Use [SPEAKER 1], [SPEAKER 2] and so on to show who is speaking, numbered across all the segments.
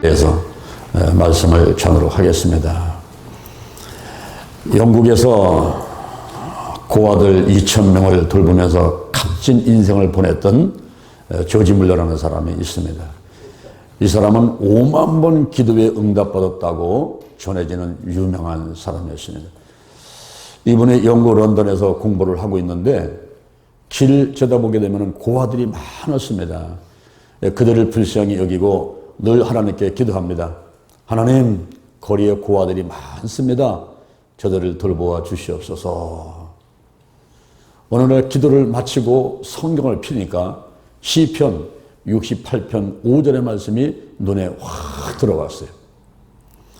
[SPEAKER 1] 대해서 말씀을 전하도록 하겠습니다. 영국에서 고아들 2,000명을 돌보면서 값진 인생을 보냈던 조지 물러라는 사람이 있습니다. 이 사람은 5만 번 기도에 응답받았다고 전해지는 유명한 사람이었습니다. 이분이 영국 런던에서 공부를 하고 있는데 길 쳐다보게 되면 고아들이 많았습니다. 그들을 불쌍히 여기고 늘 하나님께 기도합니다. 하나님, 거리에 고아들이 많습니다. 저들을 돌보아 주시옵소서. 어느 날 기도를 마치고 성경을 펴니까 시편 68편 5절의 말씀이 눈에 확 들어왔어요.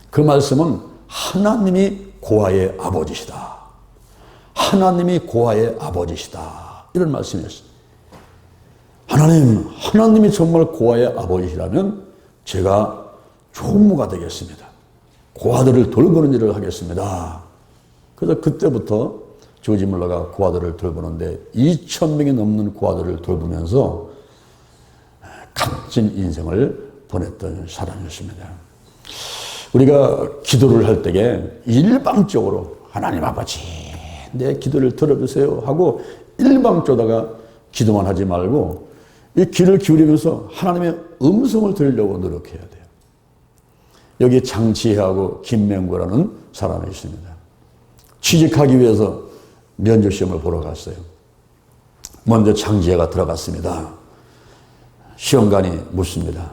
[SPEAKER 1] 그 말씀은 하나님이 고아의 아버지시다. 하나님이 고아의 아버지시다. 이런 말씀이었어요. 하나님이 정말 고아의 아버지시라면 제가 총무가 되겠습니다. 고아들을 돌보는 일을 하겠습니다. 그래서 그때부터 조지 물러가 고아들을 돌보는데 2,000명이 넘는 고아들을 돌보면서 값진 인생을 보냈던 사람이었습니다. 우리가 기도를 할 때에 일방적으로 하나님 아버지 내 기도를 들어주세요 하고 일방적으로다가 기도만 하지 말고 이 귀를 기울이면서 하나님의 음성을 들으려고 노력해야 돼요. 여기 장치혜하고 김맹구라는 사람이 있습니다. 취직하기 위해서 면접시험을 보러 갔어요. 먼저 장지혜가 들어갔습니다. 시험관이 묻습니다.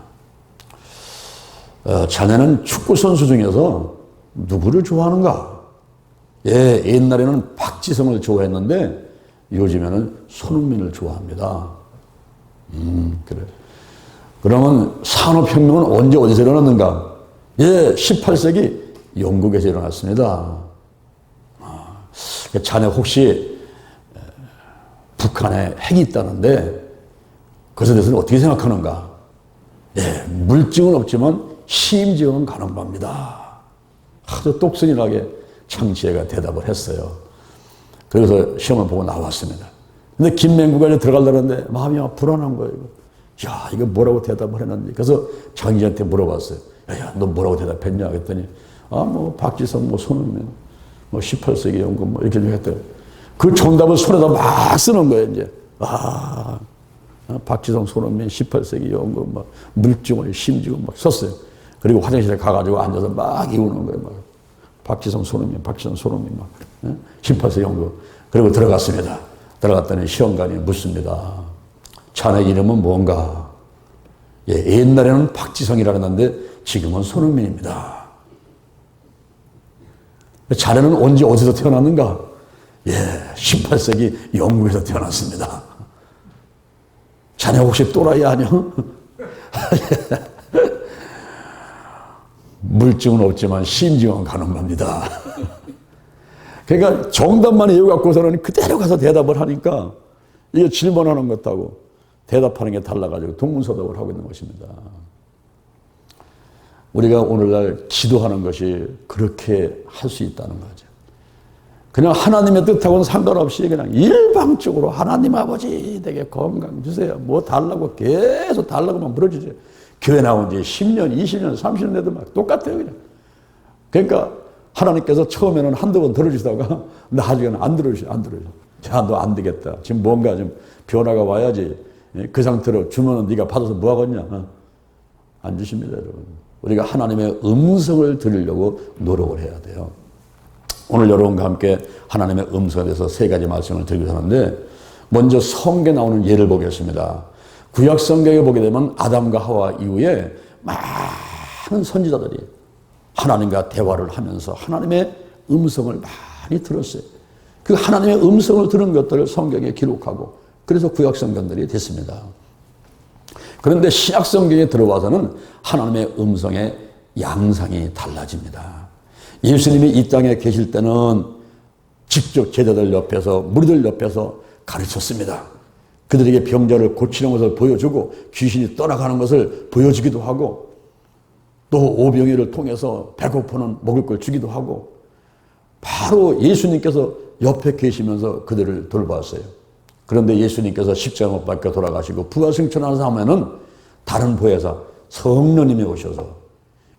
[SPEAKER 1] 자네는 축구선수 중에서 누구를 좋아하는가? 예, 옛날에는 박지성을 좋아했는데 요즘에는 손흥민을 좋아합니다. 그래. 그러면 산업혁명은 언제 어디서 일어났는가? 예, 18세기 영국에서 일어났습니다. 자네 혹시 북한에 핵이 있다는데 그것에 대해서는 어떻게 생각하는가? 예, 물증은 없지만 심증은 가는 겁니다. 아주 똑순이하게 장지혜가 대답을 했어요. 그래서 시험을 보고 나왔습니다. 근데 김맹구가 이제 들어가려는데 마음이 불안한 거예요. 야, 이거 뭐라고 대답을 했는지. 그래서 장지혜한테 물어봤어요. 야, 너 뭐라고 대답했냐? 그랬더니 박지성, 손흥민, 18세기 연금 이렇게 했대요. 그 정답을 손에다 막 쓰는 거예요, 이제. 박지성, 손흥민, 18세기 연금, 물증을, 심증을 막 썼어요. 그리고 화장실에 가가지고 앉아서 막 이우는 거예요, 막. 박지성, 손흥민, 18세기 연금. 그리고 들어갔습니다. 들어갔더니 시험관이 묻습니다. 자네 이름은 뭔가? 예, 옛날에는 박지성이라 했는데 지금은 손흥민입니다. 자네는 언제 어디서 태어났는가? 예, 18세기 영국에서 태어났습니다. 자네 혹시 또라이 아니야? 물증은 없지만 심증은 가는 겁니다. 그러니까 정답만 외워갖고서는 그대로 가서 대답을 하니까 이게 질문하는 것하고 대답하는 게 달라가지고 동문서답을 하고 있는 것입니다. 우리가 오늘날 기도하는 것이 그렇게 할 수 있다는 거죠. 그냥 하나님의 뜻하고는 상관없이 그냥 일방적으로 하나님 아버지 내게 건강 주세요. 뭐 달라고 계속 달라고만 물어주세요. 교회 나온 지 10년, 20년, 30년 돼도 막 똑같아요, 그냥. 그러니까 하나님께서 처음에는 한두 번 들어주시다가 나중에는 안 들어주셔. 야, 너 안 되겠다. 지금 뭔가 좀 변화가 와야지. 그 상태로 주면은 네가 받아서 뭐 하겠냐. 안 주십니다, 여러분. 우리가 하나님의 음성을 들으려고 노력을 해야 돼요. 오늘 여러분과 함께 하나님의 음성에 대해서 세 가지 말씀을 드리고 하는데 먼저 성경에 나오는 예를 보겠습니다. 구약 성경에 보게 되면 아담과 하와 이후에 많은 선지자들이 하나님과 대화를 하면서 하나님의 음성을 많이 들었어요. 그 하나님의 음성을 들은 것들을 성경에 기록하고 그래서 구약 성경들이 됐습니다. 그런데 신약 성경에 들어와서는 하나님의 음성의 양상이 달라집니다. 예수님이 이 땅에 계실 때는 직접 제자들 옆에서 무리들 옆에서 가르쳤습니다. 그들에게 병자를 고치는 것을 보여주고 귀신이 떠나가는 것을 보여주기도 하고 또 오병이를 통해서 배고프는 먹을 걸 주기도 하고 바로 예수님께서 옆에 계시면서 그들을 돌봤어요. 그런데 예수님께서 십자가 못 박혀 돌아가시고 부활승천하면서 하면은 다른 보혜사 성령님이 오셔서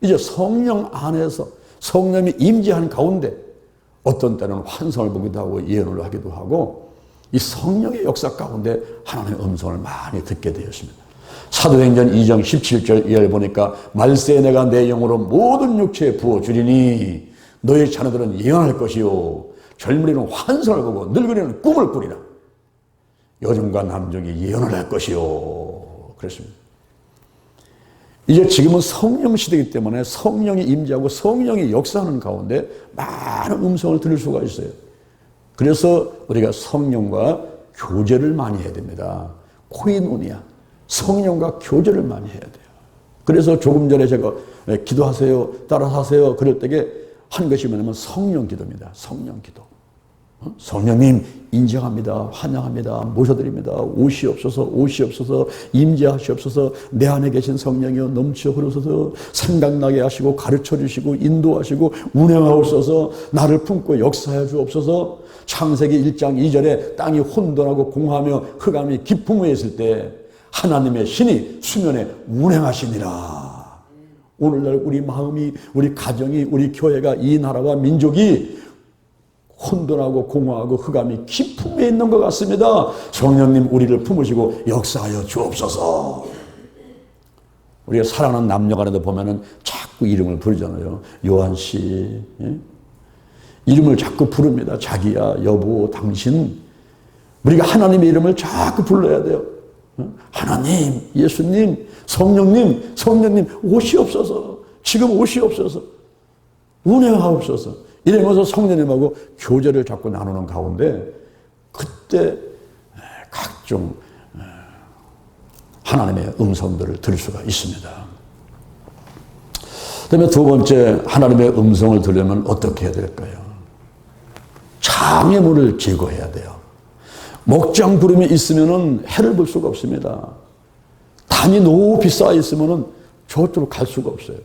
[SPEAKER 1] 이제 성령 안에서 성령이 임재한 가운데 어떤 때는 환상을 보기도 하고 예언을 하기도 하고 이 성령의 역사 가운데 하나님의 음성을 많이 듣게 되었습니다. 사도행전 2장 17절 이하를 보니까 말세에 내가 내 영으로 모든 육체에 부어주리니 너희 자녀들은 예언할 것이요 젊은이는 환상을 보고 늙은이는 꿈을 꾸리라. 여종과 남종이 예언을 할 것이요 그랬습니다. 이제 지금은 성령 시대이기 때문에 성령이 임재하고 성령이 역사하는 가운데 많은 음성을 들을 수가 있어요. 그래서 우리가 성령과 교제를 많이 해야 됩니다. 코이노니아, 성령과 교제를 많이 해야 돼요. 그래서 조금 전에 제가 기도하세요, 따라서 하세요 그럴 때에 한 것이 뭐냐면 성령 기도입니다. 성령 기도. 성령님 인정합니다. 환영합니다. 모셔드립니다. 오시옵소서 오시옵소서 임재하시옵소서 내 안에 계신 성령이여 넘쳐 흐르소서 생각나게 하시고 가르쳐 주시고 인도하시고 운행하옵소서 나를 품고 역사해 주옵소서. 창세기 1장 2절에 땅이 혼돈하고 공하며 흑암이 깊음에 있을 때 하나님의 신이 수면에 운행하시니라. 오늘날 우리 마음이 우리 가정이 우리 교회가 이 나라와 민족이 혼돈하고 공허하고 흑암이 깊음에 있는 것 같습니다. 성령님 우리를 품으시고 역사하여 주옵소서. 우리가 사랑하는 남녀 간에도 보면은 자꾸 이름을 부르잖아요. 요한씨 예? 이름을 자꾸 부릅니다. 자기야 여보 당신. 우리가 하나님의 이름을 자꾸 불러야 돼요. 하나님 예수님 성령님 성령님 오시옵소서. 지금 오시옵소서. 운행하옵소서. 이러면서 성령님하고 교제를 자꾸 나누는 가운데 그때 각종 하나님의 음성들을 들을 수가 있습니다. 그다음에 두 번째 하나님의 음성을 들으려면 어떻게 해야 될까요? 장애물을 제거해야 돼요. 목장 구름이 있으면은 해를 볼 수가 없습니다. 담이 높이 쌓여 있으면은 저쪽으로 갈 수가 없어요.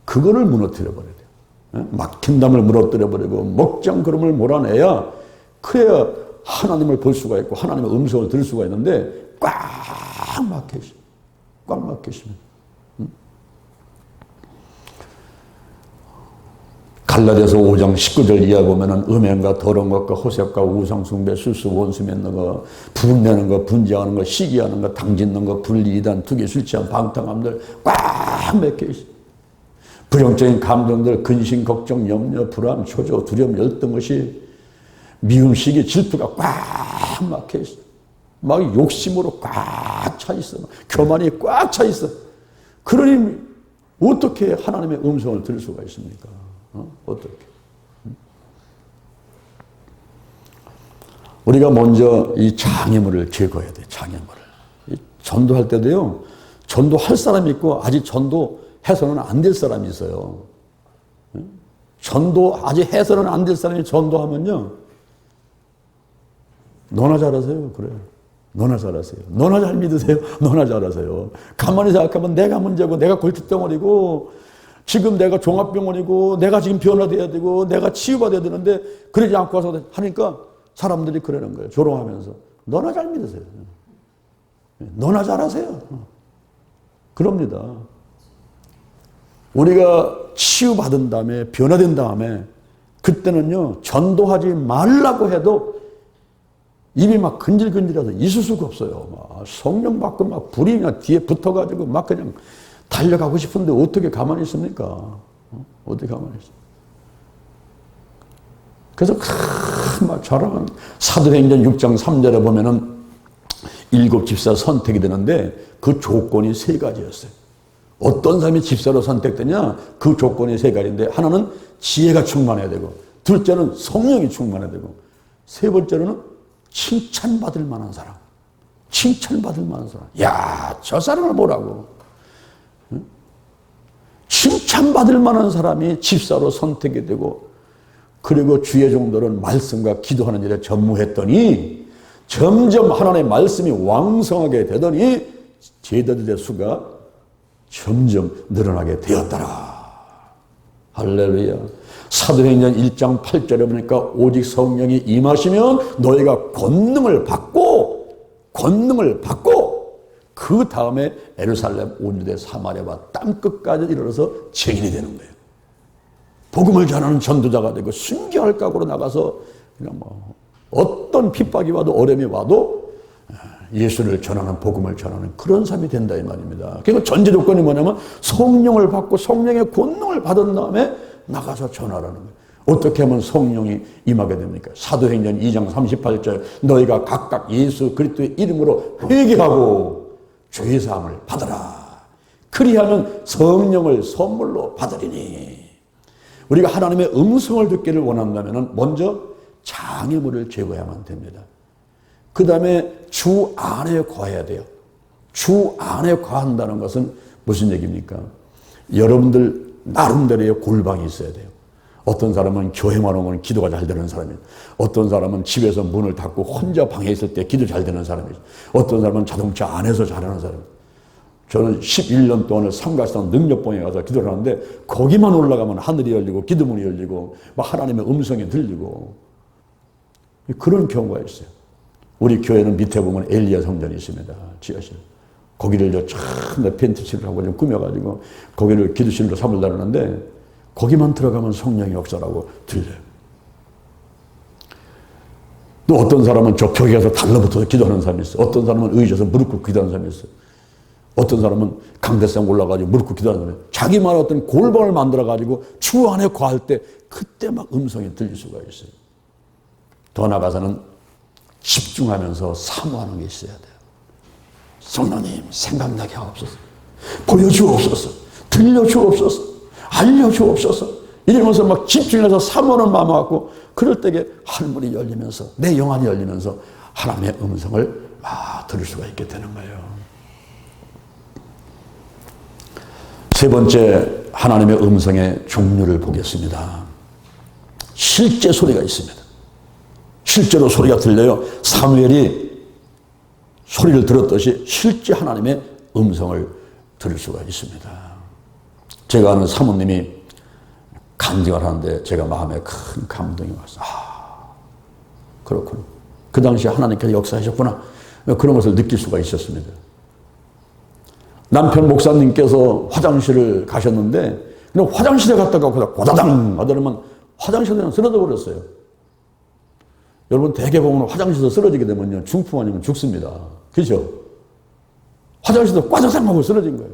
[SPEAKER 1] 그거를 무너뜨려 버려야 돼요. 막힌 담을 무너뜨려 버리고 목장 구름을 몰아내야 그래야 하나님을 볼 수가 있고 하나님의 음성을 들을 수가 있는데 꽉 막혀 있어요. 꽉 막혀 있습니다. 갈라디아서 5장 19절 이하 보면은 음행과 더러운 것과 호색과 우상숭배, 술수, 원수 맺는 거, 분내는 거, 분쟁하는 거, 시기하는 거, 당짓는 거, 분리, 이단, 투기, 술 취한 방탕함들 꽉 막혀 있어요. 부정적인 감정들, 근심, 걱정, 염려, 불안, 초조, 두려움, 열등 것이 미움, 시기, 질투가 꽉 막혀 있어. 막 욕심으로 꽉 차 있어. 교만이 꽉 차 있어. 그러니 어떻게 하나님의 음성을 들을 수가 있습니까? 어떻게? 우리가 먼저 이 장애물을 제거해야 돼. 장애물을. 전도할 때도요. 전도할 사람이 있고 아직 전도해서는 안 될 사람이 있어요. 전도 아직 해서는 안 될 사람이 전도하면요. 너나 잘하세요. 그래. 너나 잘하세요. 너나 잘 믿으세요. 너나 잘하세요. 가만히 생각하면 내가 문제고 내가 골칫덩어리고 지금 내가 종합병원이고 내가 지금 변화돼야 되고 내가 치유받아야 되는데 그러지 않고 와서 하니까 사람들이 그러는 거예요. 조롱하면서. 너나 잘 믿으세요. 너나 잘하세요. 그럽니다. 우리가 치유받은 다음에 변화된 다음에 그때는요. 전도하지 말라고 해도 입이 막 근질근질해서 있을 수가 없어요. 막 성령 받고 막 불이 그냥 뒤에 붙어가지고 막 그냥 달려가고 싶은데 어떻게 가만히 있습니까? 어떻게 가만히 있어? 그래서 막 자랑은 사도행전 6장 3절에 보면은 7 집사 선택이 되는데 그 조건이 3가지였어요. 어떤 사람이 집사로 선택되냐? 그 조건이 3가지인데 하나는 지혜가 충만해야 되고 둘째는 성령이 충만해야 되고 세 번째로는 칭찬받을 만한 사람. 칭찬받을 만한 사람. 야, 저 사람을 보라고. 칭찬받을 만한 사람이 집사로 선택이 되고 그리고 주의 종들은 말씀과 기도하는 일에 전무했더니 점점 하나님의 말씀이 왕성하게 되더니 제자들의 수가 점점 늘어나게 되었더라. 할렐루야. 사도행전 1장 8절에 보니까 오직 성령이 임하시면 너희가 권능을 받고 그 그 다음에 예루살렘, 온유대, 사마리아와 땅끝까지 이르러서 증인이 되는 거예요. 복음을 전하는 전도자가 되고 순교할 각오로 나가서 그냥 뭐 어떤 핍박이 와도 어려움이 와도 예수를 전하는, 복음을 전하는 그런 삶이 된다 이 말입니다. 그러니까 전제 조건이 뭐냐면 성령을 받고 성령의 권능을 받은 다음에 나가서 전하라는 거예요. 어떻게 하면 성령이 임하게 됩니까? 사도행전 2장 38절 너희가 각각 예수 그리스도의 이름으로 회개하고 죄사함을 받으라. 그리하면 성령을 선물로 받으리니. 우리가 하나님의 음성을 듣기를 원한다면 먼저 장애물을 제거해야만 됩니다. 그 다음에 주 안에 거해야 돼요. 주 안에 거한다는 것은 무슨 얘기입니까? 여러분들 나름대로의 골방이 있어야 돼요. 어떤 사람은 교회만 오면 기도가 잘 되는 사람이에요. 어떤 사람은 집에서 문을 닫고 혼자 방에 있을 때 기도 잘 되는 사람이에요. 어떤 사람은 자동차 안에서 잘하는 사람이에요. 저는 11년 동안을 삼가산 능력봉에 가서 기도를 하는데 거기만 올라가면 하늘이 열리고 기도문이 열리고 막 하나님의 음성이 들리고 그런 경우가 있어요. 우리 교회는 밑에 보면 엘리야 성전이 있습니다. 지하실. 거기를 참 펜트칠을 하고 좀 꾸며가지고 거기를 기도실로 삼으려는데 거기만 들어가면 성령의 역사라고 들려요. 또 어떤 사람은 저 벽에 가서 달라붙어서 기도하는 사람이 있어요. 어떤 사람은 의자에서 무릎 꿇고 기도하는 사람이 있어요. 어떤 사람은 강대상 올라가지고 무릎 꿇고 기도하는 사람이 있어요. 자기만의 어떤 골방을 만들어가지고 주 안에 거할 때 그때 막 음성이 들릴 수가 있어요. 더 나아가서는 집중하면서 사모하는 게 있어야 돼요. 성령님 생각나게 하옵소서. 보여주옵소서. 들려주옵소서. 알려주옵소서. 이러면서 막 집중해서 사모하는 마음 갖고 그럴 때에 하늘문이 열리면서 내 영안이 열리면서 하나님의 음성을 들을 수가 있게 되는 거예요. 세 번째 하나님의 음성의 종류를 보겠습니다. 실제 소리가 있습니다. 실제로 소리가 들려요. 사무엘이 소리를 들었듯이 실제 하나님의 음성을 들을 수가 있습니다. 제가 아는 사모님이 간증을 하는데 제가 마음에 큰 감동이 왔어요. 그렇군. 그 당시에 하나님께서 역사하셨구나. 그런 것을 느낄 수가 있었습니다. 남편 목사님께서 화장실을 가셨는데 그냥 화장실에 갔다가 고다당 하더니만 화장실에 그냥 쓰러져 버렸어요. 여러분 대개 보면 화장실에서 쓰러지게 되면요 중풍 아니면 죽습니다. 그렇죠? 화장실에서 꽈자상 하고 쓰러진 거예요.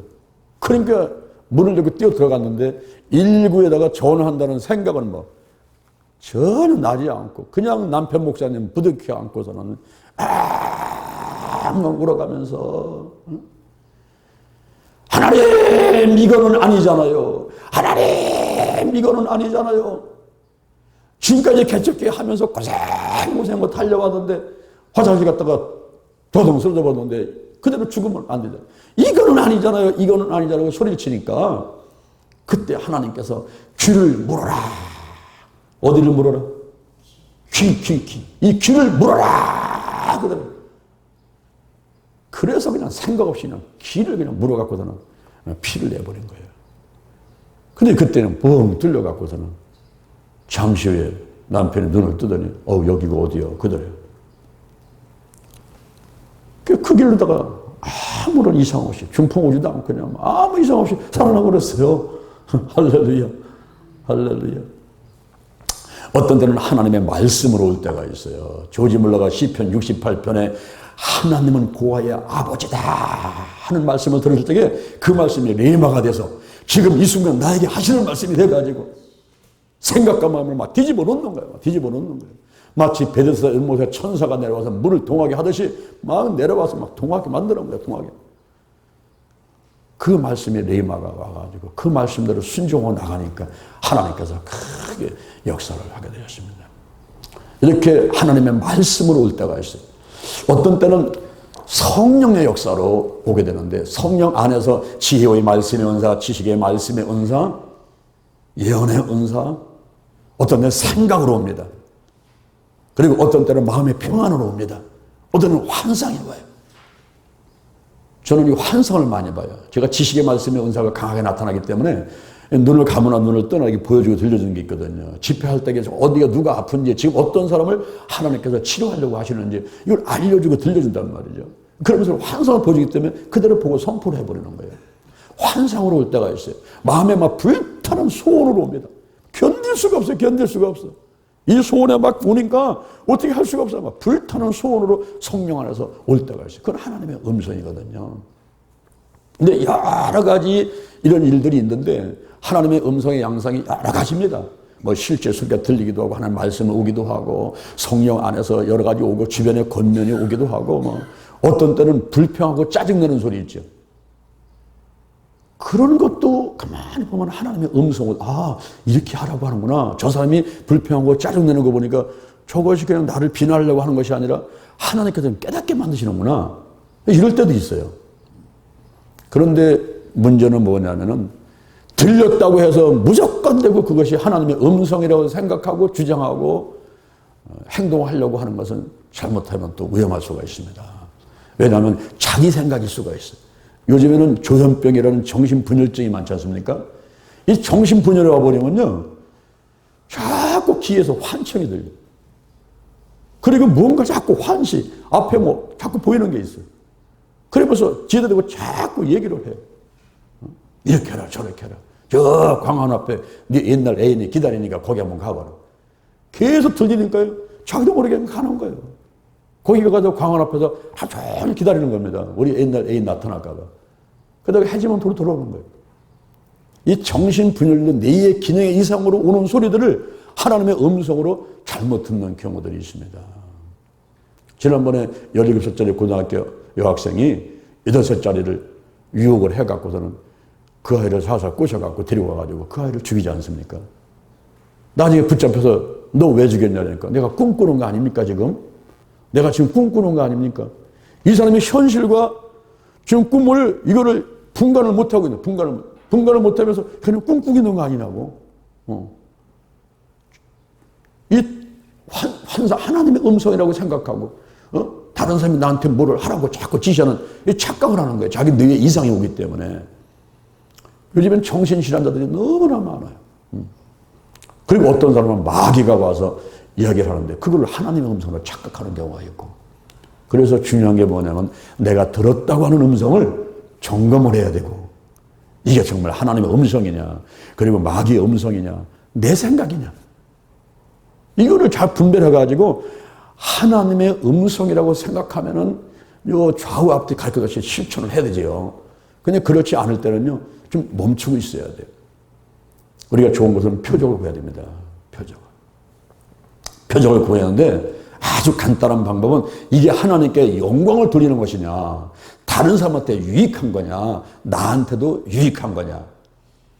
[SPEAKER 1] 그러니까 문을 열고 뛰어 들어갔는데 119에다가 전화한다는 생각은 전혀 나지 않고 그냥 남편 목사님 부득이 안고서는 울어가면서 하나님 이거는 아니잖아요. 하나님 이거는 아니잖아요. 지금까지 개척기 하면서 고생고 달려왔는데 화장실 갔다가 도동 쓰러져 버렸는데 그대로 죽으면 안 되잖아요. 이거는 아니잖아요. 이거는 아니잖아요. 소리를 치니까 그때 하나님께서 귀를 물어라. 어디를 물어라? 귀. 이 귀를 물어라. 그대로. 그래서 그냥 생각 없이 그냥 귀를 그냥 물어갖고서는 피를 내버린 거예요. 근데 그때는 뻥 뚫려갖고서는 잠시 후에 남편이 눈을 뜨더니 여기가 어디요? 그대로요. 그 길로다가 아무런 이상 없이 중풍 오지도 않고 그냥 아무 이상 없이 살아나 버렸어요. 할렐루야. 할렐루야. 어떤 때는 하나님의 말씀으로 올 때가 있어요. 조지 물러가 시편 68편에 하나님은 고아의 아버지다 하는 말씀을 들을 때에 그 말씀이 레마가 돼서 지금 이 순간 나에게 하시는 말씀이 돼가지고 생각과 마음을 막 뒤집어 놓는 거예요. 뒤집어 놓는 거예요. 마치 베데스다 연못에 천사가 내려와서 물을 동하게 하듯이 막 내려와서 막 동하게 만드는 거예요. 동하게. 그 말씀이 레마가 와가지고 그 말씀대로 순종하고 나가니까 하나님께서 크게 역사를 하게 되었습니다. 이렇게 하나님의 말씀으로 올 때가 있어요. 어떤 때는 성령의 역사로 오게 되는데 성령 안에서 지혜의 말씀의 은사, 지식의 말씀의 은사, 예언의 은사, 어떤 때는 생각으로 옵니다. 그리고 어떤 때는 마음의 평안으로 옵니다. 어떤 때는 환상이 와요. 저는 이 환상을 많이 봐요. 제가 지식의 말씀의 은사가 강하게 나타나기 때문에 눈을 감으나 눈을 떠나 보여주고 들려주는 게 있거든요. 집회할 때 어디가 누가 아픈지 지금 어떤 사람을 하나님께서 치료하려고 하시는지 이걸 알려주고 들려준단 말이죠. 그러면서 환상을 보여주기 때문에 그대로 보고 선포를 해버리는 거예요. 환상으로 올 때가 있어요. 마음에 막 불타는 소원으로 옵니다. 견딜 수가 없어요. 견딜 수가 없어. 이 소원에 막 오니까 어떻게 할 수가 없어요. 막 불타는 소원으로 성령 안에서 올 때가 있어요. 그건 하나님의 음성이거든요. 근데 여러 가지 이런 일들이 있는데 하나님의 음성의 양상이 여러 가지입니다. 뭐 실제 소리가 들리기도 하고 하나님 말씀이 오기도 하고 성령 안에서 여러 가지 오고 주변에 권면이 오기도 하고 뭐 어떤 때는 불평하고 짜증내는 소리 있죠. 그런 것도 가만히 보면 하나님의 음성을 이렇게 하라고 하는구나. 저 사람이 불평하고 짜증내는 거 보니까 저것이 그냥 나를 비난하려고 하는 것이 아니라 하나님께서 깨닫게 만드시는구나. 이럴 때도 있어요. 그런데 문제는 뭐냐면은 들렸다고 해서 무조건 되고 그것이 하나님의 음성이라고 생각하고 주장하고 행동하려고 하는 것은 잘못하면 또 위험할 수가 있습니다. 왜냐하면 자기 생각일 수가 있어요. 요즘에는 조현병이라는 정신분열증이 많지 않습니까? 이 정신분열이 와버리면요, 자꾸 귀에서 환청이 들려요. 그리고 뭔가 자꾸 환시, 앞에 뭐 자꾸 보이는 게 있어요. 그러면서 지혜도 되고 자꾸 얘기를 해요. 이렇게 해라, 저렇게 해라. 저 광화문 앞에 네 옛날 애인이 기다리니까 거기 한번 가봐라. 계속 들리니까요, 자기도 모르게 가는 거예요. 거기 가서 광화문 앞에서 하루 종일 기다리는 겁니다. 우리 옛날 애인 나타날까 봐. 그러다가 해지면 돌아오는 거예요. 이 정신분열로 뇌의 기능의 이상으로 오는 소리들을 하나님의 음성으로 잘못 듣는 경우들이 있습니다. 지난번에 17살짜리 고등학교 여학생이 8살짜리를 유혹을 해갖고서는 그 아이를 살살 꼬셔갖고 데리고 가가지고 그 아이를 죽이지 않습니까? 나중에 붙잡혀서 너 왜 죽였냐니까 내가 꿈꾸는 거 아닙니까 지금? 내가 지금 꿈꾸는 거 아닙니까? 이 사람이 현실과 지금 꿈을 이거를 분간을 못하고 있는 분간을 못하면서 그냥 꿈꾸고 있는 거 아니냐고. 이 환상 하나님의 음성이라고 생각하고 다른 사람이 나한테 뭐를 하라고 자꾸 지시하는 이 착각을 하는 거예요. 자기 뇌에 이상이 오기 때문에. 요즘엔 정신질환자들이 너무나 많아요. 그리고 어떤 사람은 마귀가 와서 이야기를 하는데 그걸 하나님의 음성으로 착각하는 경우가 있고. 그래서 중요한 게 뭐냐면 내가 들었다고 하는 음성을 점검을 해야 되고 이게 정말 하나님의 음성이냐 그리고 마귀의 음성이냐 내 생각이냐 이거를 잘 분별해가지고 하나님의 음성이라고 생각하면은 요 좌우 앞뒤 갈 것 없이 실천을 해야 되죠. 근데 그렇지 않을 때는요 좀 멈추고 있어야 돼요. 우리가 좋은 것은 표적을 구해야 됩니다. 표적을 구해야 하는데 아주 간단한 방법은 이게 하나님께 영광을 돌리는 것이냐 다른 사람한테 유익한 거냐 나한테도 유익한 거냐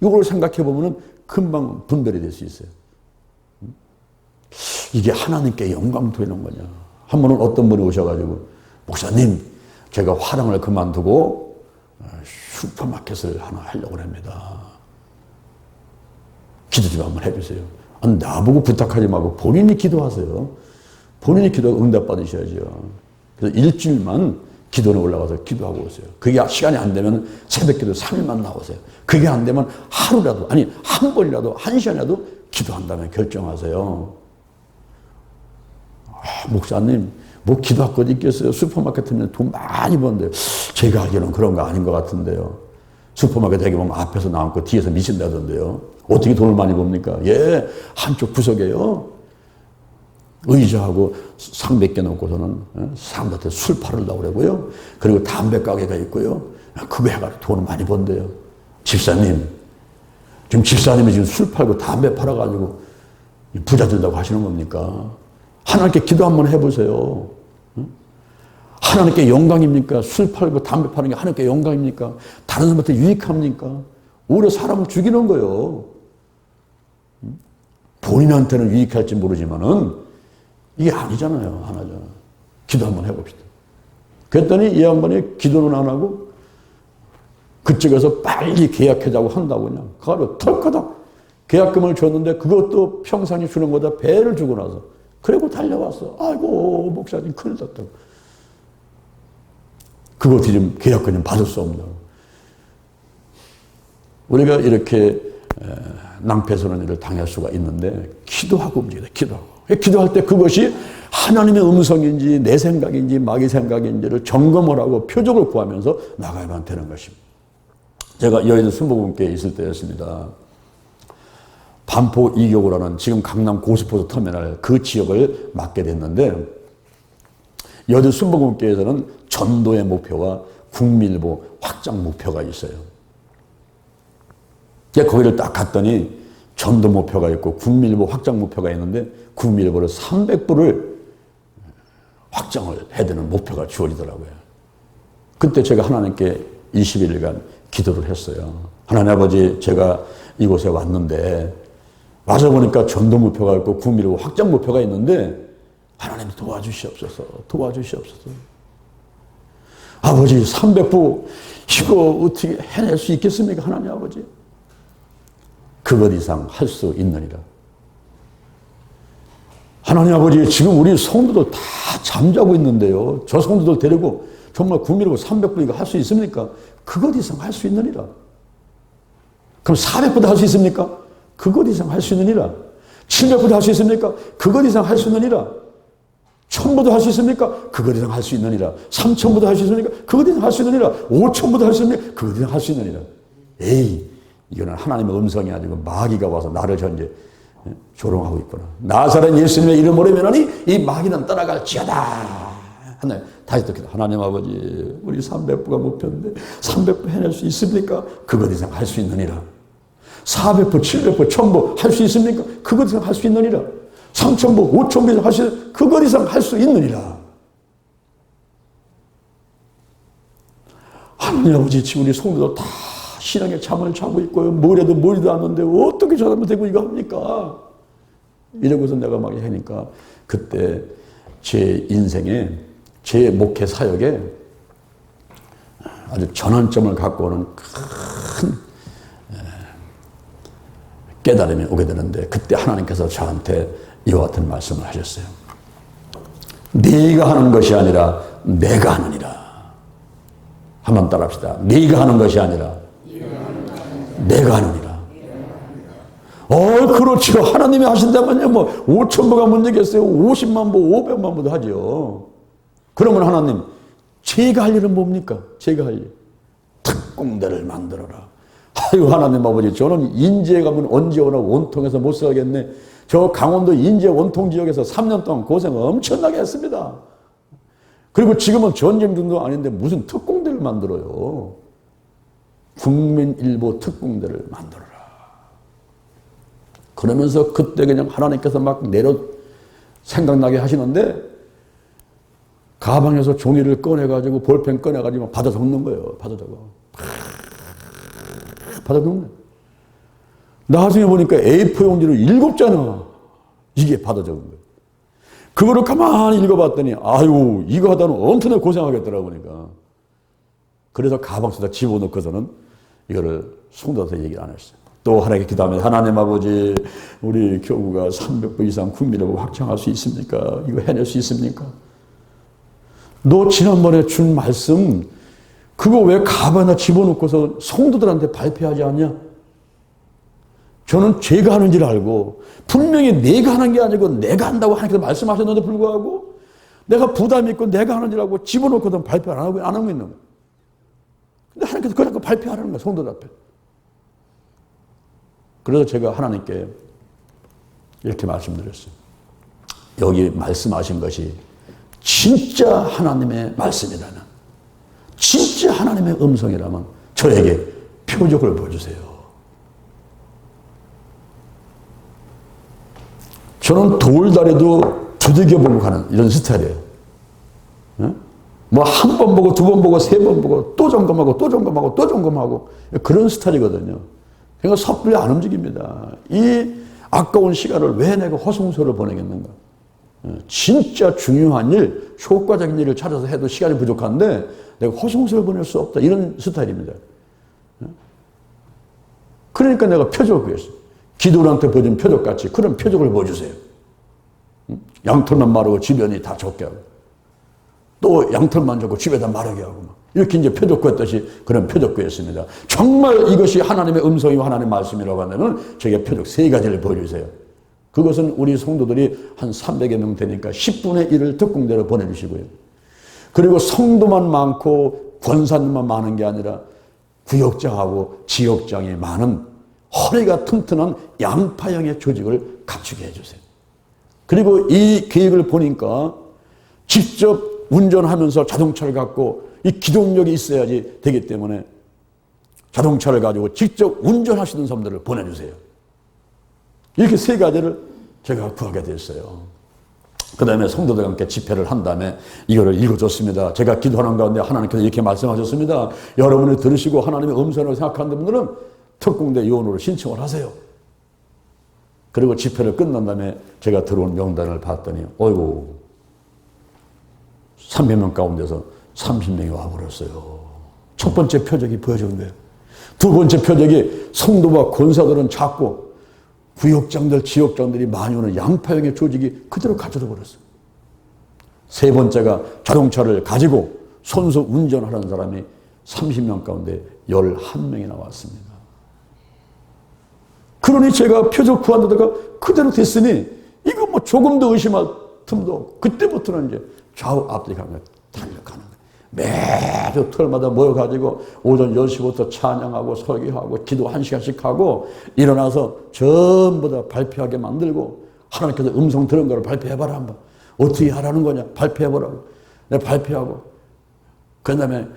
[SPEAKER 1] 이걸 생각해 보면 금방 분별이 될 수 있어요. 이게 하나님께 영광 돌리는 거냐. 한 번은 어떤 분이 오셔가지고 목사님 제가 화랑을 그만두고 슈퍼마켓을 하나 하려고 합니다. 기도 좀 한번 해주세요. 나보고 부탁하지 말고 본인이 기도하세요. 본인이 기도하고 응답 받으셔야죠. 그래서 일주일만 기도에 올라가서 기도하고 오세요. 그게 시간이 안 되면 새벽 기도 3일만 나오세요. 그게 안 되면 하루라도 아니 한 번이라도 한 시간이라도 기도한 다음에 결정하세요. 목사님 뭐 기도할 것 있겠어요? 슈퍼마켓에 돈 많이 버는데 제가 알기로는 그런 거 아닌 것 같은데요. 슈퍼마켓 되게 보면 앞에서 나오고 뒤에서 미친다던데요. 어떻게 돈을 많이 봅니까? 예, 한쪽 구석에요. 의자하고 상 몇 개 놓고서는 사람들한테 술 팔으려고 그러고요. 그리고 담배 가게가 있고요. 그거 해가지고 돈을 많이 번대요. 집사님, 지금 집사님이 지금 술 팔고 담배 팔아가지고 부자 되려고 하시는 겁니까? 하나님께 기도 한번 해보세요. 하나님께 영광입니까? 술 팔고 담배 파는 게 하나님께 영광입니까? 다른 사람한테 유익합니까? 오히려 사람을 죽이는 거예요. 본인한테는 유익할지 모르지만은 이게 아니잖아요. 하나죠. 기도 한번 해봅시다. 그랬더니 이 양반이 기도는 안 하고 그쪽에서 빨리 계약하자고 한다고 그냥 그거를 털커덕 계약금을 줬는데 그것도 평상시 주는 거다 배를 주고 나서 그리고 달려왔어. 아이고 목사님 큰일 났다고. 그거 지금 계약금 좀 받을 수 없다고. 우리가 이렇게 낭패스러운 일을 당할 수가 있는데 기도하고 움직여야 돼. 기도하고. 기도할 때 그것이 하나님의 음성인지 내 생각인지 마귀 생각인지를 점검을 하고 표적을 구하면서 나가야만 되는 것입니다. 제가 여의도 순복음교회에 있을 때였습니다. 반포 2교구라는 지금 강남 고속버스 터미널 그 지역을 맡게 됐는데, 여의도 순복음교회에서는 전도의 목표와 국민일보 확장 목표가 있어요. 거기를 딱 갔더니 전도 목표가 있고 국민일보 확장 목표가 있는데, 국민일보를 300부를 확장을 해야 되는 목표가 주어지더라고요. 그때 제가 하나님께 21일간 기도를 했어요. 하나님 아버지, 제가 이곳에 왔는데 와서 보니까 전도 목표가 있고 국민일보 확장 목표가 있는데 하나님 도와주시옵소서, 도와주시옵소서. 아버지 300부 이거 어떻게 해낼 수 있겠습니까? 하나님 아버지. 그것 이상 할 수 있느니라. 하나님 아버지, 지금 우리 성도들 다 잠자고 있는데요. 저 성도들 데리고 정말 국민일보 300부 이거 할 수 있습니까? 그것 이상 할 수 있느니라. 그럼 400부도 할 수 있습니까? 그것 이상 할 수 있느니라. 700부도 할 수 있습니까? 그것 이상 할 수 있느니라. 1000부도 할 수 있습니까? 그것 이상 할 수 있느니라. 3000부도 할 수 있습니까? 그것 이상 할 수 있느니라. 5000부도 할 수 있습니까? 그것 이상 할 수 있느니라. 에이, 이거는 하나님의 음성이 아니고 마귀가 와서 나를 현재 조롱하고 있구나. 나사렛 예수님의 이름 모르면은 이 마귀는 떠나갈지어다. 하나님, 다시 듣기도. 하나님 아버지, 우리 300부가 목표인데 300부 해낼 수 있습니까? 그것 이상 할 수 있느니라. 400부, 700부, 1000부 할 수 있습니까? 그것 이상 할 수 있느니라. 3000부, 5000부 이상 할 수 있느니라. 그것 이상 할 수 있느니라. 하나님 아버지, 지금 우리 성도들 다 신앙에 잠을 자고 있고요. 머리도 머리도 않는데 어떻게 저 사람을 되고 이거 합니까? 이러고서 내가 막 하니까 그때 제 인생에, 제 목회 사역에 아주 전환점을 갖고 오는 큰 깨달음이 오게 되는데, 그때 하나님께서 저한테 이와 같은 말씀을 하셨어요. 네가 하는 것이 아니라 내가 하느니라. 한번 따라합시다. 네가 하는 것이 아니라 내가 하느니라. 그렇죠. 하나님이 하신다면요, 뭐 5000부가 문제겠어요. 50만 부, 500만 부도 하죠. 그러면 하나님, 제가 할 일은 뭡니까? 제가 할 일. 특공대를 만들어라. 아유, 하나님 아버지, 저는 인제에 가면 언제 오나 원통에서 못 살겠네. 저 강원도 인제 원통 지역에서 3년 동안 고생 엄청나게 했습니다. 그리고 지금은 전쟁 중도 아닌데 무슨 특공대를 만들어요. 국민일보 특공대를 만들어라. 그러면서 그때 그냥 하나님께서 막 생각나게 하시는데, 가방에서 종이를 꺼내가지고 볼펜 꺼내가지고 받아 적는 거예요. 받아 적어. 받아 적는 거예요. 나중에 보니까 A4 용지로 7자나 이게 받아 적은 거예요. 그거를 가만히 읽어봤더니 아유, 이거 하다는 엄청나게 고생하겠더라고 보니까. 그래서 가방 속에다 집어넣고서는 이거를 성도한테 얘기를 안 했어요. 또 하나님께 기도하면, 하나님 아버지, 우리 교구가 300부 이상 국민일보 확장할 수 있습니까? 이거 해낼 수 있습니까? 너 지난번에 준 말씀 그거 왜 가방에다 집어넣고서 성도들한테 발표하지 않냐? 저는 제가 하는 줄 알고 분명히 내가 하는 게 아니고 내가 한다고 하나님께서 말씀하셨는데 불구하고 내가 부담이 있고 내가 하는 줄 알고 집어넣고도 발표 안 하고 있는 거예요. 근데 하나님께서 그렇게 발표하라는 거예요, 성도들 앞에. 그래서 제가 하나님께 이렇게 말씀드렸어요. 여기 말씀하신 것이 진짜 하나님의 말씀이라면, 진짜 하나님의 음성이라면 저에게 표적을 보여주세요. 저는 돌다리도 두들겨보고 가는 이런 스타일이에요. 뭐 한 번 보고 두 번 보고 세 번 보고 또 점검하고 또 점검하고 또 점검하고 그런 스타일이거든요. 그러니까 섣불리 안 움직입니다. 이 아까운 시간을 왜 내가 허송세로 보내겠는가? 진짜 중요한 일, 효과적인 일을 찾아서 해도 시간이 부족한데 내가 허송세로 보낼 수 없다. 이런 스타일입니다. 그러니까 내가 표적을 구했어요. 기도한테 보여준 표적같이 그런 표적을 보여주세요. 양털만 마르고 주변이 다 젖게 하고, 또 양털만 젖고 주변에 마르게 하고, 이렇게 이제 표적 구했듯이 그런 표적 구했습니다. 정말 이것이 하나님의 음성이고 하나님의 말씀이라고 한다면 저에게 표적 3가지를 보여주세요. 그것은 우리 성도들이 한 300여 명 되니까 10분의 1을 특공대로 보내주시고요. 그리고 성도만 많고 권사님만 많은 게 아니라 구역장하고 지역장이 많은 허리가 튼튼한 양파형의 조직을 갖추게 해주세요. 그리고 이 계획을 보니까 직접 운전하면서 자동차를 갖고 이 기동력이 있어야지 되기 때문에 자동차를 가지고 직접 운전하시는 사람들을 보내주세요. 이렇게 세 가지를 제가 구하게 됐어요. 그 다음에 성도들과 함께 집회를 한 다음에 이거를 읽어줬습니다. 제가 기도하는 가운데 하나님께서 이렇게 말씀하셨습니다. 여러분이 들으시고 하나님의 음성을 생각하는 분들은 특공대 요원으로 신청을 하세요. 그리고 집회를 끝난 다음에 제가 들어온 명단을 봤더니 어이구 300명 가운데서 30명이 와버렸어요. 첫 번째 표적이 보여준 거예요. 두 번째 표적이 성도와 권사들은 작고 구역장들, 지역장들이 많이 오는 양파형의 조직이 그대로 갖춰져 버렸어요. 세 번째가 자동차를 가지고 손수 운전하는 사람이 30명 가운데 11명이나 왔습니다. 그러니 제가 표적 구한다다가 그대로 됐으니 이거 뭐 조금 더 의심할 틈도 없고 그때부터는 이제 좌우 앞뒤 가면 달려가는 거예요. 매주 토요일마다 모여가지고 오전 10시부터 찬양하고 설교하고 기도 1시간씩 하고 일어나서 전부 다 발표하게 만들고 하나님께서 음성 들은 거를 발표해봐라 한번. 어떻게 하라는 거냐 발표해보라고. 내가 발표하고 그 다음에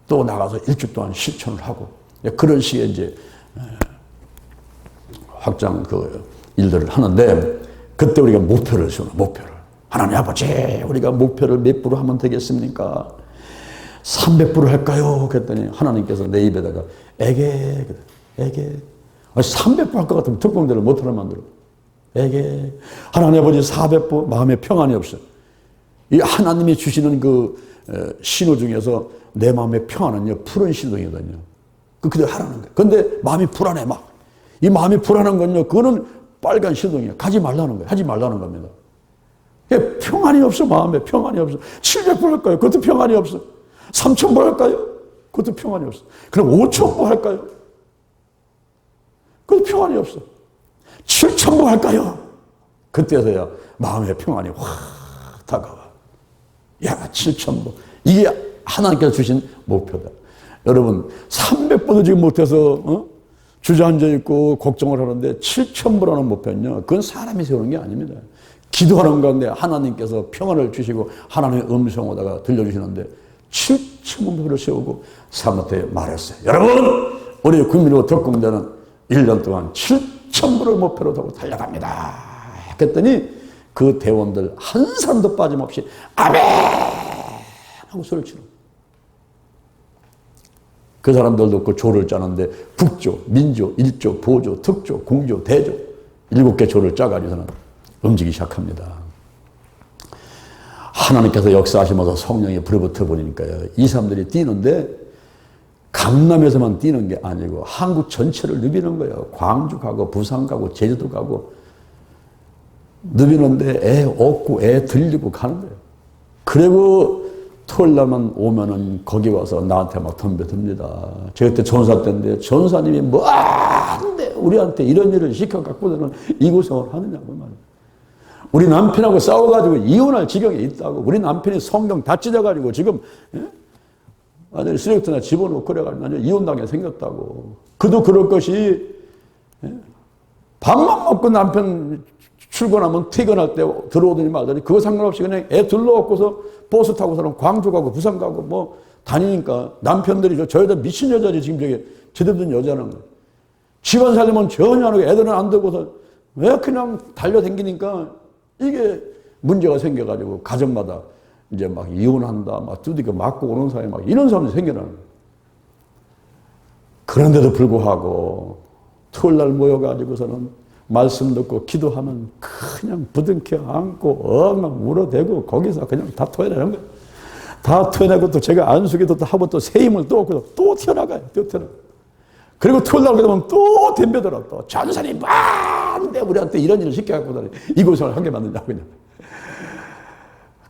[SPEAKER 1] 또 나가서 일주일 동안 실천을 하고 그런 식의 이제 확장 그 일들을 하는데 그때 우리가 목표를 세우는 목표를 하나님 아버지 우리가 목표를 몇 부로 하면 되겠습니까? 300부로 할까요? 그랬더니 하나님께서 내 입에다가 에게 300부 할 것 같으면 특공대를 못하는 만들어. 에게 하나님 아버지 400부 마음에 평안이 없어. 이 하나님이 주시는 그 신호 중에서 내 마음의 평안은요 푸른 신호거든요. 그대로 하라는 거예요. 근데 마음이 불안해 막. 이 마음이 불안한 건요 그거는 빨간 신호이에요. 가지 말라는 거예요. 하지 말라는 겁니다. 평안이 없어. 마음에 평안이 없어. 700부 할까요? 그것도 평안이 없어. 3,000부 할까요? 그것도 평안이 없어. 그럼 5,000부 할까요? 그것도 평안이 없어. 7,000부 할까요? 그때서야 마음의 평안이 확 다가와. 야, 7,000부. 이게 하나님께서 주신 목표다. 여러분, 300부도 지금 못해서 주저앉아 있고 걱정을 하는데 7,000부라는 목표는요, 그건 사람이 세우는 게 아닙니다. 기도하는 가운데 하나님께서 평안을 주시고 하나님의 음성 오다가 들려주시는데 7,000부를 세우고 사람한테 말했어요. 여러분, 우리 국민의힘 특공대는 1년 동안 7,000부를 목표로 두고 달려갑니다. 그랬더니 그 대원들 한 사람도 빠짐없이 아멘! 하고 소리를 치는 거예요. 그 사람들도 그 조를 짜는데 북조, 민조, 일조, 보조, 특조, 공조, 대조 7개 조를 짜가지고서는 움직이기 시작합니다. 하나님께서 역사하시면서 성령이 불에 붙어 버리니까요. 이 사람들이 뛰는데 강남에서만 뛰는 게 아니고 한국 전체를 누비는 거예요. 광주 가고 부산 가고 제주도 가고 누비는데 애 업고 애 들리고 가는 거예요. 그리고 토요일날만 오면은 거기 와서 나한테 막 덤벼듭니다. 제가 그때 전사 때인데 전사님이 뭐 안돼 우리한테 이런 일을 시켜갖고서는 이 고생을 하느냐고 말이에요. 우리 남편하고 싸워가지고 이혼할 지경에 있다고. 우리 남편이 성경 다 찢어가지고 지금 완전히 쓰레기통에 집어넣고 그래가지고 완전히 이혼당하게 생겼다고. 그도 그럴 것이 밥만 먹고 남편 출근하면 퇴근할 때 들어오더니 말더니 그거 상관없이 그냥 애 둘러놓고서 버스 타고서는 광주 가고 부산 가고 뭐 다니니까 남편들이 저 여자 미친 여자지 지금 저게 제대로 된 여자는 거예요. 집안 살림은 전혀 안 하고 애들은 안 되고서 왜 그냥 달려다니니까 이게 문제가 생겨가지고 가정마다 이제 막 이혼한다, 막 두들겨 맞고 오는 사람이 막 이런 사람이 생겨나는 거예요. 그런데도 불구하고 토요일 날 모여가지고서는 말씀 듣고 기도하면 그냥 부둥켜 안고 엉엉 울어대고 거기서 그냥 다 토해내는 거예요. 다 토해내고 또 제가 안수기도 또 하고 또 새 힘을 또 얻고 또 튀어나가요. 또 튀어나가요. 그리고 토요일 날 그러면 또 덤벼들어 또 전사님 안돼 우리한테 이런 일을 시켜갖고 이곳을 하게 만드냐고 그냥.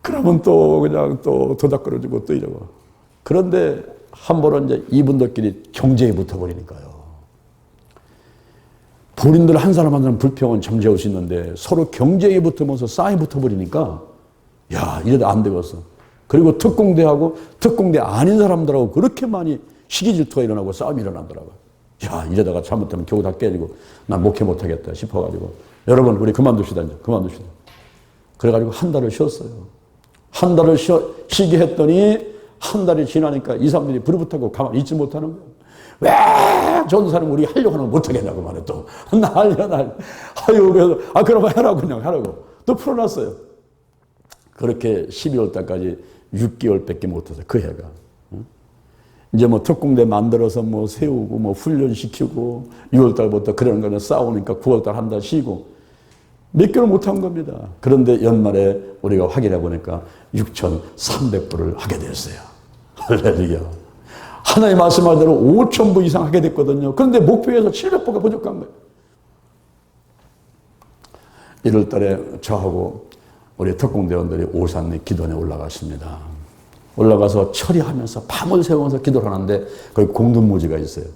[SPEAKER 1] 그러면 또 그냥 또 도닥거려주고 또 이러고. 그런데 한 번은 이제 이분들끼리 경쟁이 붙어버리니까요. 본인들 한 사람 한 사람 불평은 잠재울 수 있는데 서로 경쟁이 붙으면서 싸움이 붙어버리니까 야, 이래도 안 되겠어. 그리고 특공대하고 특공대 아닌 사람들하고 그렇게 많이 시기 질투가 일어나고 싸움이 일어나더라고요. 야, 이러다가 잘못하면 겨우 다 깨지고 난 목회 못하겠다 싶어가지고 여러분 우리 그만둡시다. 이제 그만둡시다. 그래가지고 한 달을 쉬었어요. 한 달을 쉬게 했더니 한 달이 지나니까 이 사람들이 부르붙하고 가만히 있지 못하는 거예요. 왜 전사는 우리 하려고 하는 거 못하겠냐고 말해 또. 난리야. 아유, 그래서 그러면 해라고 그냥 하라고. 또 풀어놨어요. 그렇게 12월 달까지 6개월밖에 못해서 그 해가. 이제 뭐 특공대 만들어서 뭐 세우고 뭐 훈련시키고 6월 달부터 그런 거는 싸우니까 9월 달 한 달 쉬고 몇 개월 못한 겁니다. 그런데 연말에 우리가 확인해 보니까 6,300부를 하게 됐어요. 할렐루야. 하나님 말씀한 대로 5,000부 이상 하게 됐거든요. 그런데 목표에서 700부가 부족한 거예요. 1월 달에 저하고 우리 특공대원들이 오산리 기도원에 올라갔습니다. 올라가서 처리하면서 밤을 새우면서 기도를 하는데 거기 공동묘지가 있어요.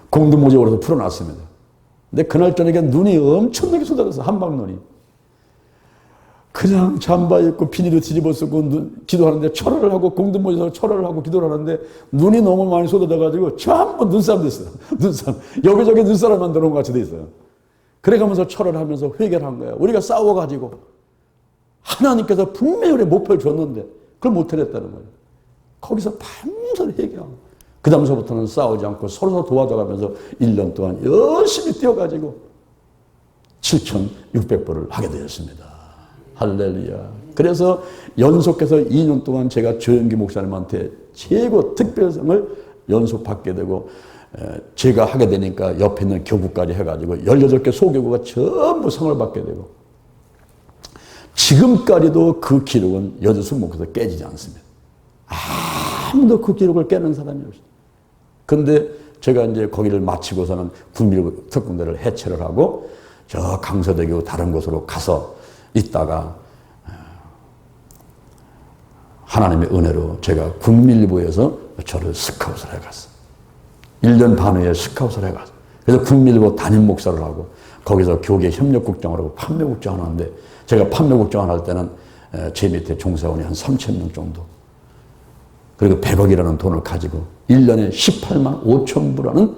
[SPEAKER 1] 공동묘지에 올라서 풀어놨습니다. 근데 그날 저녁에 눈이 엄청나게 쏟아져서 한방눈이. 그냥 잠바 입고 비닐을 뒤집어 쓰고 기도하는데 철회를 하고 공동묘지에서 철회를 하고 기도를 하는데 눈이 너무 많이 쏟아져가지고 전부 눈사람 됐어요. 눈사람. 여기저기 눈사람 만들어 놓은 것 같이 돼 있어요. 그래가면서 철회를 하면서 회개를 한 거예요. 우리가 싸워가지고 하나님께서 분명히 우리 목표를 줬는데 그걸 못 해냈다는 거예요. 거기서 밤새 회개하고 그 다음서부터는 싸우지 않고 서로 도와줘가면서 1년 동안 열심히 뛰어가지고 7,600번을 하게 되었습니다. 할렐루야. 그래서 연속해서 2년 동안 제가 조영기 목사님한테 최고 특별상을 연속 받게 되고 제가 하게 되니까 옆에 있는 교구까지 해가지고 18개 소교구가 전부 상을 받게 되고 지금까지도 그 기록은 여주수 목에서 깨지지 않습니다. 아무도 그 기록을 깨는 사람이 없어요. 그런데 제가 이제 거기를 마치고서는 군밀 특공대를 해체를 하고 저 강서대교 다른 곳으로 가서 있다가 하나님의 은혜로 제가 군밀부에서 저를 스카웃을 해갔어요. 1년 반 후에 스카웃을 해갔어요. 그래서 군밀부 담임 목사를 하고 거기서 교계 협력국장을 하고 판매국장을 하는데 제가 판매국장을 할 때는 제 밑에 종사원이 한 3,000명 정도 그리고 100억이라는 돈을 가지고 1년에 18만 5천 부라는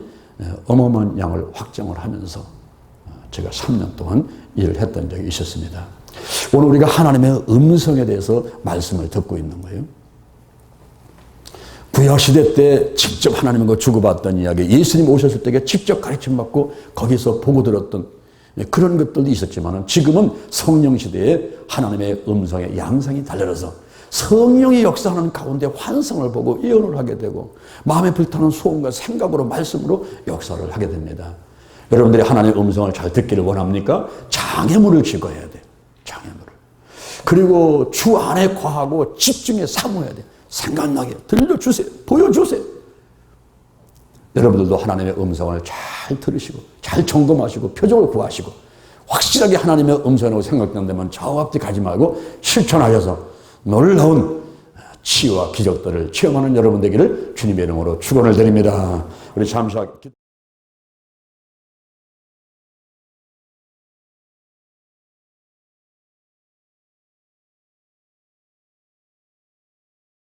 [SPEAKER 1] 어마어마한 양을 확정을 하면서 제가 3년 동안 일을 했던 적이 있었습니다. 오늘 우리가 하나님의 음성에 대해서 말씀을 듣고 있는 거예요. 구약시대 때 직접 하나님과 주고받던 이야기, 예수님 오셨을 때 직접 가르침받고 거기서 보고 들었던 그런 것들도 있었지만 지금은 성령시대에 하나님의 음성의 양상이 달려서 성령이 역사하는 가운데 환상을 보고 예언을 하게 되고 마음에 불타는 소원과 생각으로 말씀으로 역사를 하게 됩니다. 여러분들이 하나님의 음성을 잘 듣기를 원합니까? 장애물을 제거해야 돼. 장애물을. 그리고 주 안에 거하고 집중해 사모해야 돼. 생각나게 들려주세요. 보여주세요. 여러분들도 하나님의 음성을 잘 들으시고 잘 점검하시고 표적을 구하시고 확실하게 하나님의 음성이라고 생각된다면 저 앞뒤 가지 말고 실천하셔서 놀라운 치유와 기적들을 체험하는 여러분 되기를 주님의 이름으로 축원을 드립니다. 우리 잠시